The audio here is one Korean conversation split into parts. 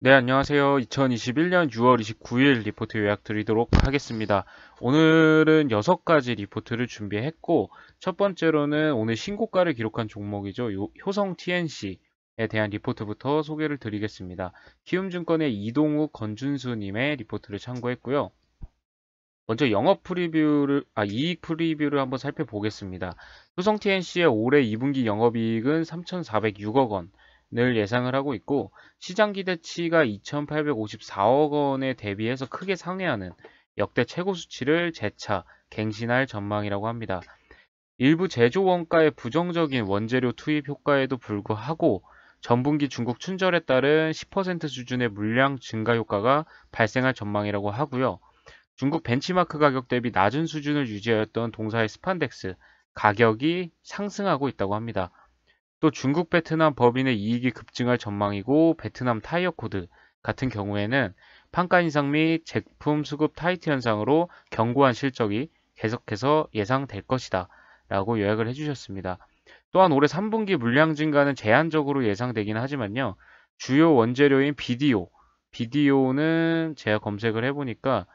네, 안녕하세요. 2021년 6월 29일 리포트 요약 드리도록 하겠습니다. 오늘은 6가지 리포트를 준비했고, 첫 번째로는 오늘 신고가를 기록한 종목이죠. 효성 TNC에 대한 리포트부터 소개를 드리겠습니다. 키움증권의 이동욱, 건준수님의 리포트를 참고했고요. 먼저 이익 프리뷰를 한번 살펴보겠습니다. 효성 TNC의 올해 2분기 영업이익은 3,406억 원을 예상을 하고 있고, 시장 기대치가 2,854억 원에 대비해서 크게 상회하는 역대 최고 수치를 재차 갱신할 전망이라고 합니다. 일부 제조 원가의 부정적인 원재료 투입 효과에도 불구하고 전분기 중국 춘절에 따른 10% 수준의 물량 증가 효과가 발생할 전망이라고 하고요. 중국 벤치마크 가격 대비 낮은 수준을 유지하였던 동사의 스판덱스 가격이 상승하고 있다고 합니다. 또 중국 베트남 법인의 이익이 급증할 전망이고, 베트남 타이어 코드 같은 경우에는 판가 인상 및 제품 수급 타이트 현상으로 견고한 실적이 계속해서 예상될 것이다 라고 요약을 해주셨습니다. 또한 올해 3분기 물량 증가는 제한적으로 예상되긴 하지만요, 주요 원재료인 BDO는 제가 검색을 해보니까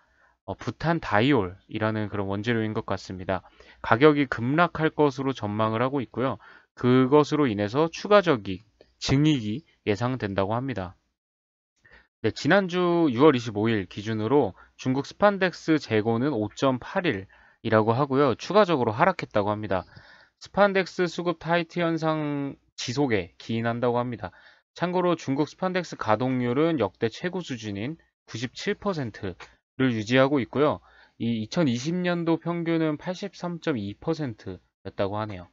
부탄 다이올이라는 그런 원재료인 것 같습니다. 가격이 급락할 것으로 전망을 하고 있고요. 그것으로 인해서 추가적인 증익이 예상된다고 합니다. 네, 지난주 6월 25일 기준으로 중국 스판덱스 재고는 5.8일이라고 하고요. 추가적으로 하락했다고 합니다. 스판덱스 수급 타이트 현상 지속에 기인한다고 합니다. 참고로 중국 스판덱스 가동률은 역대 최고 수준인 97%를 유지하고 있고요. 이 2020년도 평균은 83.2%였다고 하네요.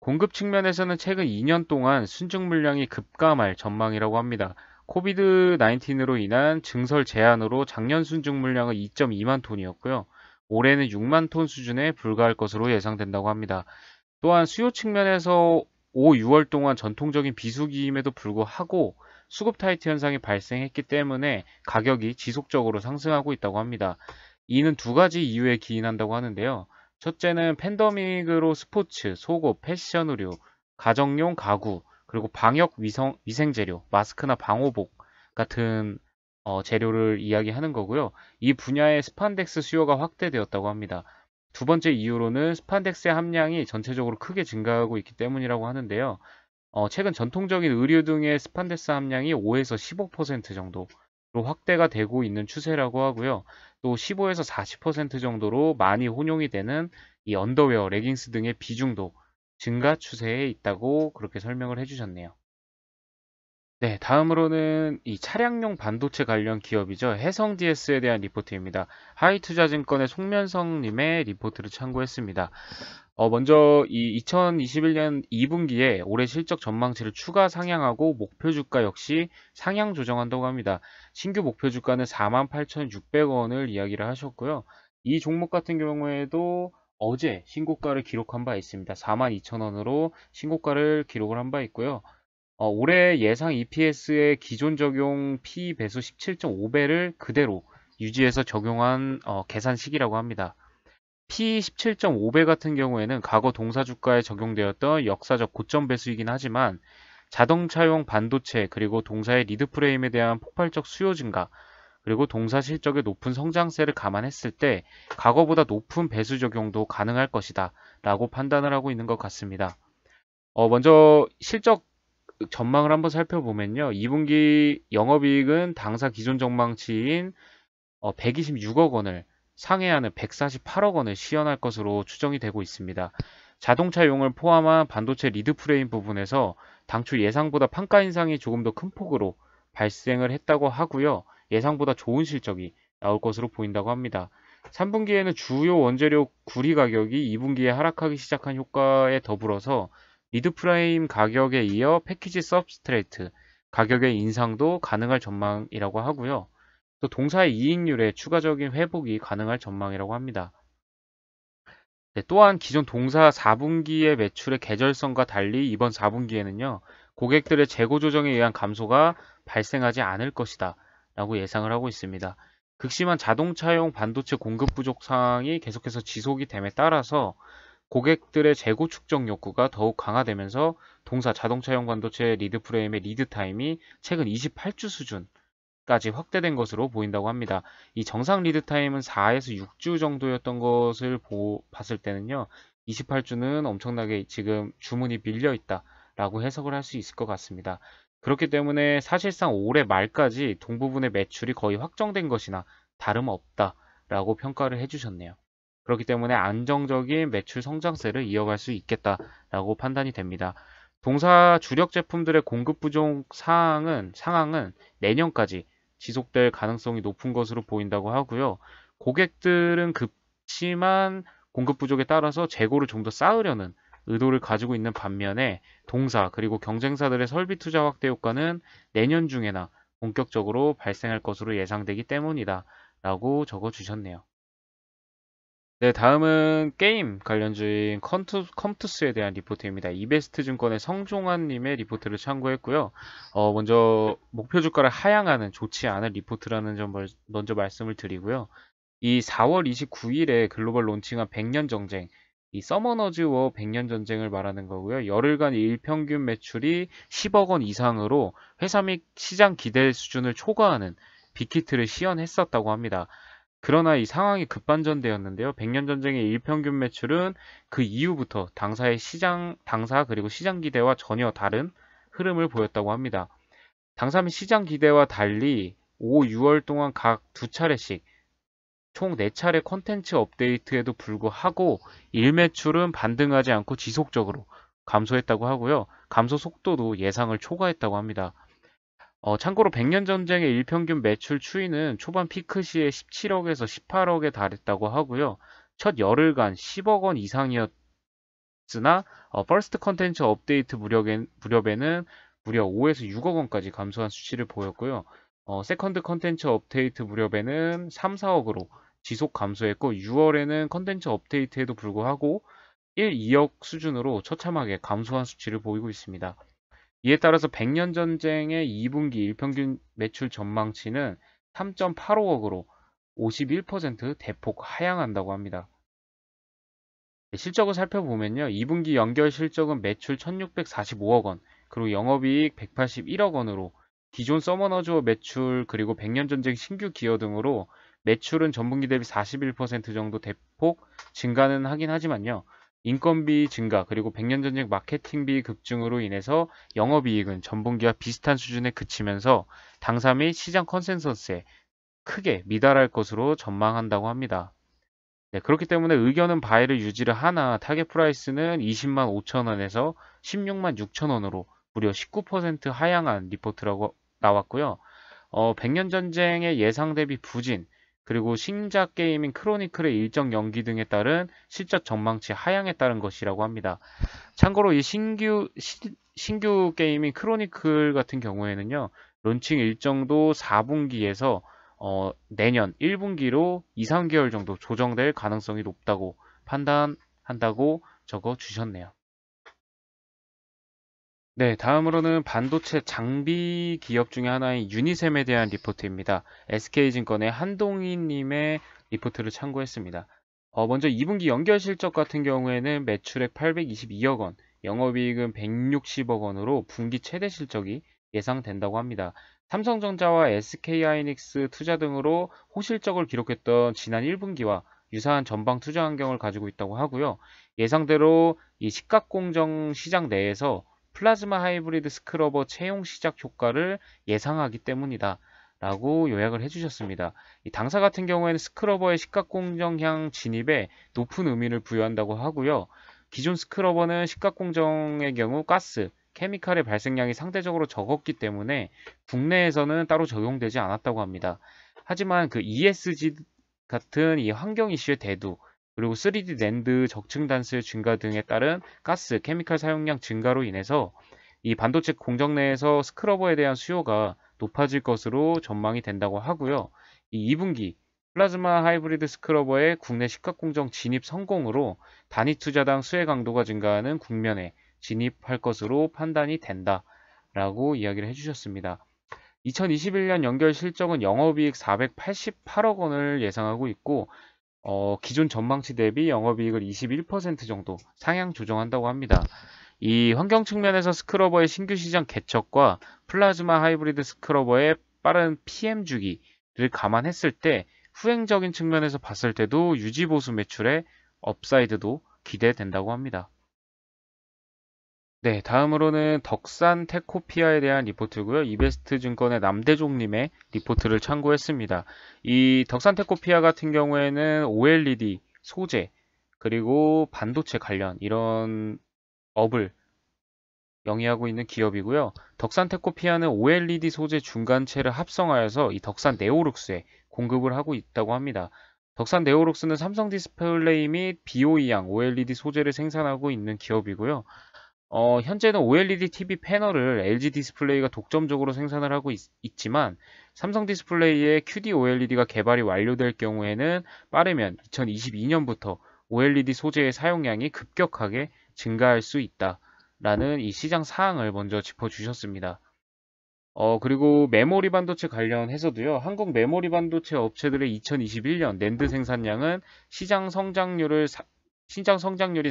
공급 측면에서는 최근 2년 동안 순증 물량이 급감할 전망이라고 합니다. 코비드-19로 인한 증설 제한으로 작년 순증 물량은 2.2만 톤이었고요. 올해는 6만 톤 수준에 불과할 것으로 예상된다고 합니다. 또한 수요 측면에서 5, 6월 동안 전통적인 비수기임에도 불구하고 수급 타이트 현상이 발생했기 때문에 가격이 지속적으로 상승하고 있다고 합니다. 이는 두 가지 이유에 기인한다고 하는데요. 첫째는 팬데믹으로 스포츠, 속옷, 패션 의류, 가정용 가구, 그리고 방역 위생 재료, 마스크나 방호복 같은 재료를 이야기하는 거고요. 이 분야의 스판덱스 수요가 확대되었다고 합니다. 두 번째 이유로는 스판덱스의 함량이 전체적으로 크게 증가하고 있기 때문이라고 하는데요. 최근 전통적인 의류 등의 스판덱스 함량이 5에서 15% 정도로 확대가 되고 있는 추세라고 하고요. 또 15에서 40% 정도로 많이 혼용이 되는 이 언더웨어, 레깅스 등의 비중도 증가 추세에 있다고 그렇게 설명을 해주셨네요. 네, 다음으로는 이 차량용 반도체 관련 기업이죠. 해성 DS에 대한 리포트입니다. 하이투자증권의 송면성님의 리포트를 참고했습니다. 먼저 이 2021년 2분기에 올해 실적 전망치를 추가 상향하고 목표 주가 역시 상향 조정한다고 합니다. 신규 목표 주가는 48,600원을 이야기를 하셨고요. 이 종목 같은 경우에도 어제 신고가를 기록한 바 있습니다. 42,000원으로 신고가를 기록을 한 바 있고요. 올해 예상 EPS의 기존 적용 P 배수 17.5배를 그대로 유지해서 적용한 계산식이라고 합니다. P 17.5배 같은 경우에는 과거 동사 주가에 적용되었던 역사적 고점 배수이긴 하지만 자동차용 반도체 그리고 동사의 리드 프레임에 대한 폭발적 수요 증가 그리고 동사 실적의 높은 성장세를 감안했을 때 과거보다 높은 배수 적용도 가능할 것이다 라고 판단을 하고 있는 것 같습니다. 먼저 실적 전망을 한번 살펴보면요. 2분기 영업이익은 당사 기존 전망치인 126억 원을 상회하는 148억 원을 시현할 것으로 추정이 되고 있습니다. 자동차용을 포함한 반도체 리드 프레임 부분에서 당초 예상보다 판가 인상이 조금 더 큰 폭으로 발생을 했다고 하고요. 예상보다 좋은 실적이 나올 것으로 보인다고 합니다. 3분기에는 주요 원재료 구리 가격이 2분기에 하락하기 시작한 효과에 더불어서 리드 프레임 가격에 이어 패키지 서브스트레이트 가격의 인상도 가능할 전망이라고 하고요. 또 동사의 이익률에 추가적인 회복이 가능할 전망이라고 합니다. 네, 또한 기존 동사 4분기의 매출의 계절성과 달리 이번 4분기에는요, 고객들의 재고 조정에 의한 감소가 발생하지 않을 것이다 라고 예상을 하고 있습니다. 극심한 자동차용 반도체 공급 부족 상황이 계속해서 지속이 됨에 따라서 고객들의 재고 축적 욕구가 더욱 강화되면서 동사 자동차용 반도체 리드 프레임의 리드 타임이 최근 28주 수준까지 확대된 것으로 보인다고 합니다. 이 정상 리드 타임은 4에서 6주 정도였던 것을 봤을 때는요, 28주는 엄청나게 지금 주문이 밀려 있다라고 해석을 할 수 있을 것 같습니다. 그렇기 때문에 사실상 올해 말까지 동부분의 매출이 거의 확정된 것이나 다름없다라고 평가를 해주셨네요. 그렇기 때문에 안정적인 매출 성장세를 이어갈 수 있겠다라고 판단이 됩니다. 동사 주력 제품들의 공급 부족 상황은 내년까지 지속될 가능성이 높은 것으로 보인다고 하고요. 고객들은 급심한 공급 부족에 따라서 재고를 좀 더 쌓으려는 의도를 가지고 있는 반면에 동사 그리고 경쟁사들의 설비 투자 확대 효과는 내년 중에나 본격적으로 발생할 것으로 예상되기 때문이다 라고 적어 주셨네요. 네, 다음은 게임 관련주인 컴투스에 대한 리포트입니다. 이베스트 증권의 성종환님의 리포트를 참고했고요. 먼저 목표 주가를 하향하는 좋지 않은 리포트라는 점 먼저 말씀을 드리고요. 이 4월 29일에 글로벌 론칭한 100년 전쟁, 이 서머너즈 워 100년 전쟁을 말하는 거고요. 열흘간 일평균 매출이 10억 원 이상으로 회사 및 시장 기대 수준을 초과하는 빅히트를 시연했었다고 합니다. 그러나 이 상황이 급반전되었는데요. 100년 전쟁의 일평균 매출은 그 이후부터 당사 그리고 시장 기대와 전혀 다른 흐름을 보였다고 합니다. 당사 및 시장 기대와 달리 5, 6월 동안 각 두 차례씩 총 4차례 콘텐츠 업데이트에도 불구하고 일매출은 반등하지 않고 지속적으로 감소했다고 하고요. 감소 속도도 예상을 초과했다고 합니다. 참고로 100년 전쟁의 일평균 매출 추이는 초반 피크 시에 17억에서 18억에 달했다고 하고요. 첫 열흘간 10억 원 이상이었으나 퍼스트 컨텐츠 업데이트 무렵에는 무려 5에서 6억 원까지 감소한 수치를 보였고요. 세컨드 컨텐츠 업데이트 무렵에는 3, 4억으로 지속 감소했고 6월에는 컨텐츠 업데이트에도 불구하고 1, 2억 수준으로 처참하게 감소한 수치를 보이고 있습니다. 이에 따라서 100년 전쟁의 2분기 일평균 매출 전망치는 3.85억으로 51% 대폭 하향한다고 합니다. 실적을 살펴보면요. 2분기 연결 실적은 매출 1645억 원, 그리고 영업이익 181억 원으로 기존 서머너즈워 매출 그리고 100년 전쟁 신규 기여 등으로 매출은 전분기 대비 41% 정도 대폭 증가는 하긴 하지만요. 인건비 증가 그리고 100년 전쟁 마케팅비 급증으로 인해서 영업이익은 전분기와 비슷한 수준에 그치면서 당사 및 시장 컨센서스에 크게 미달할 것으로 전망한다고 합니다. 네, 그렇기 때문에 의견은 바이를 유지를 하나 타겟 프라이스는 20만 5천 원에서 16만 6천 원으로 무려 19% 하향한 리포트라고 나왔고요. 100년 전쟁의 예상 대비 부진, 그리고 신작 게임인 크로니클의 일정 연기 등에 따른 실적 전망치 하향에 따른 것이라고 합니다. 참고로 이 신규 게임인 크로니클 같은 경우에는요, 론칭 일정도 4분기에서 내년 1분기로 2, 3개월 정도 조정될 가능성이 높다고 판단한다고 적어 주셨네요. 네, 다음으로는 반도체 장비 기업 중에 하나인 유니셈에 대한 리포트입니다. SK증권의 한동희님의 리포트를 참고했습니다. 먼저 2분기 연결 실적 같은 경우에는 매출액 822억 원, 영업이익은 160억 원으로 분기 최대 실적이 예상된다고 합니다. 삼성전자와 SK하이닉스 투자 등으로 호실적을 기록했던 지난 1분기와 유사한 전방 투자 환경을 가지고 있다고 하고요. 예상대로 이 시각공정 시장 내에서 플라즈마 하이브리드 스크러버 채용 시작 효과를 예상하기 때문이다 라고 요약을 해주셨습니다. 이 당사 같은 경우에는 스크러버의 시각공정향 진입에 높은 의미를 부여한다고 하고요. 기존 스크러버는 시각공정의 경우 가스, 케미칼의 발생량이 상대적으로 적었기 때문에 국내에서는 따로 적용되지 않았다고 합니다. 하지만 그 ESG 같은 이 환경 이슈의 대두, 그리고 3D 낸드 적층 단수 증가 등에 따른 가스, 케미칼 사용량 증가로 인해서 이 반도체 공정 내에서 스크러버에 대한 수요가 높아질 것으로 전망이 된다고 하고요. 이 2분기 플라즈마 하이브리드 스크러버의 국내 시각공정 진입 성공으로 단위 투자당 수혜 강도가 증가하는 국면에 진입할 것으로 판단이 된다라고 이야기를 해주셨습니다. 2021년 연결 실적은 영업이익 488억 원을 예상하고 있고 기존 전망치 대비 영업이익을 21% 정도 상향 조정한다고 합니다. 이 환경 측면에서 스크러버의 신규 시장 개척과 플라즈마 하이브리드 스크러버의 빠른 PM 주기를 감안했을 때 후행적인 측면에서 봤을 때도 유지 보수 매출의 업사이드도 기대된다고 합니다. 네, 다음으로는 덕산 테코피아에 대한 리포트고요. 이베스트 증권의 남대종님의 리포트를 참고했습니다. 이 덕산 테코피아 같은 경우에는 OLED 소재 그리고 반도체 관련 이런 업을 영위하고 있는 기업이고요. 덕산 테코피아는 OLED 소재 중간체를 합성하여서 이 덕산 네오룩스에 공급을 하고 있다고 합니다. 덕산 네오룩스는 삼성 디스플레이 및 BOE양 OLED 소재를 생산하고 있는 기업이고요. 현재는 OLED TV 패널을 LG 디스플레이가 독점적으로 생산을 하고 있지만 삼성 디스플레이의 QD OLED가 개발이 완료될 경우에는 빠르면 2022년부터 OLED 소재의 사용량이 급격하게 증가할 수 있다라는 이 시장 사항을 먼저 짚어주셨습니다. 그리고 메모리 반도체 관련해서도요, 한국 메모리 반도체 업체들의 2021년 낸드 생산량은 시장 성장률인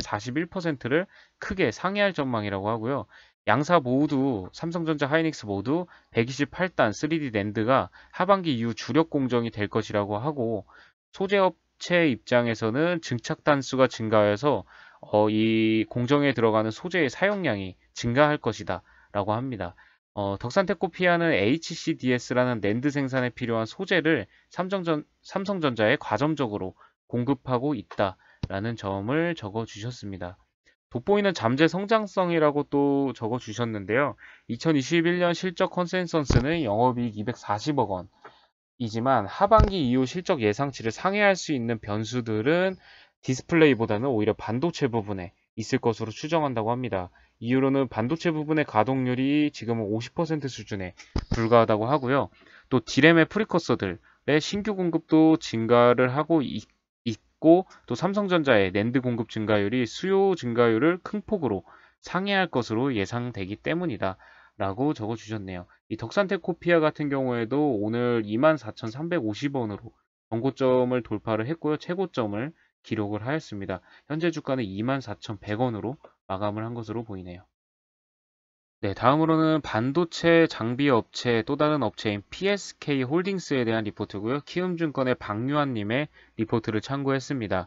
41%를 크게 상회할 전망이라고 하고요. 양사 모두, 삼성전자, 하이닉스 모두 128단 3D 낸드가 하반기 이후 주력 공정이 될 것이라고 하고, 소재 업체 입장에서는 증착 단수가 증가해서 이 공정에 들어가는 소재의 사용량이 증가할 것이다 라고 합니다. 덕산테코피아는 HCDS라는 낸드 생산에 필요한 소재를 삼성전자에 과점적으로 공급하고 있다라는 점을 적어 주셨습니다. 돋보이는 잠재 성장성이라고 또 적어 주셨는데요. 2021년 실적 컨센서스는 영업이익 240억 원이지만 하반기 이후 실적 예상치를 상회할 수 있는 변수들은 디스플레이보다는 오히려 반도체 부분에 있을 것으로 추정한다고 합니다. 이유로는 반도체 부분의 가동률이 지금은 50% 수준에 불과하다고 하고요. 또 디램의 프리커서들의 신규 공급도 증가를 하고 있고, 또 삼성전자의 낸드 공급 증가율이 수요 증가율을 큰 폭으로 상회할 것으로 예상되기 때문이다 라고 적어주셨네요. 이 덕산테코피아 같은 경우에도 오늘 24,350원으로 전고점을 돌파를 했고요. 최고점을 기록을 하였습니다. 현재 주가는 24,100원으로 마감을 한 것으로 보이네요. 네, 다음으로는 반도체 장비 업체 또 다른 업체인 PSK 홀딩스에 대한 리포트고요. 키움증권의 박유한님의 리포트를 참고했습니다.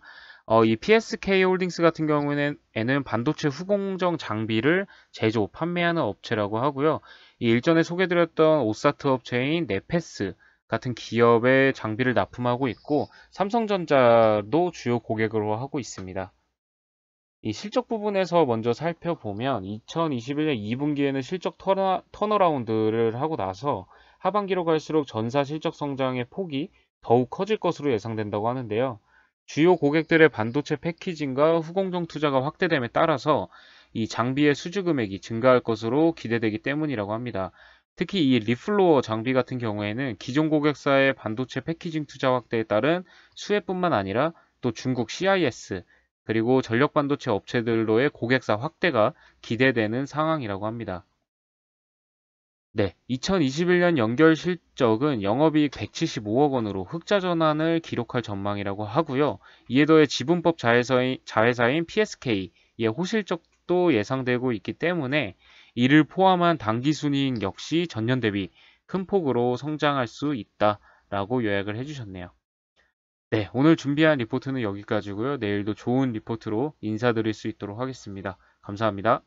이 PSK 홀딩스 같은 경우에는 반도체 후공정 장비를 제조, 판매하는 업체라고 하고요. 이 일전에 소개드렸던 오사트 업체인 네페스 같은 기업의 장비를 납품하고 있고, 삼성전자도 주요 고객으로 하고 있습니다. 이 실적 부분에서 먼저 살펴보면 2021년 2분기에는 실적 턴어라운드를 하고 나서 하반기로 갈수록 전사 실적 성장의 폭이 더욱 커질 것으로 예상된다고 하는데요. 주요 고객들의 반도체 패키징과 후공정 투자가 확대됨에 따라서 이 장비의 수주 금액이 증가할 것으로 기대되기 때문이라고 합니다. 특히 이 리플로어 장비 같은 경우에는 기존 고객사의 반도체 패키징 투자 확대에 따른 수혜뿐만 아니라 또 중국 CIS 그리고 전력 반도체 업체들로의 고객사 확대가 기대되는 상황이라고 합니다. 네, 2021년 연결 실적은 영업이익 175억 원으로 흑자 전환을 기록할 전망이라고 하고요. 이에 더해 지분법 자회사인 PSK의 호실적도 예상되고 있기 때문에 이를 포함한 당기순이익 역시 전년 대비 큰 폭으로 성장할 수 있다라고 요약을 해주셨네요. 네, 오늘 준비한 리포트는 여기까지고요. 내일도 좋은 리포트로 인사드릴 수 있도록 하겠습니다. 감사합니다.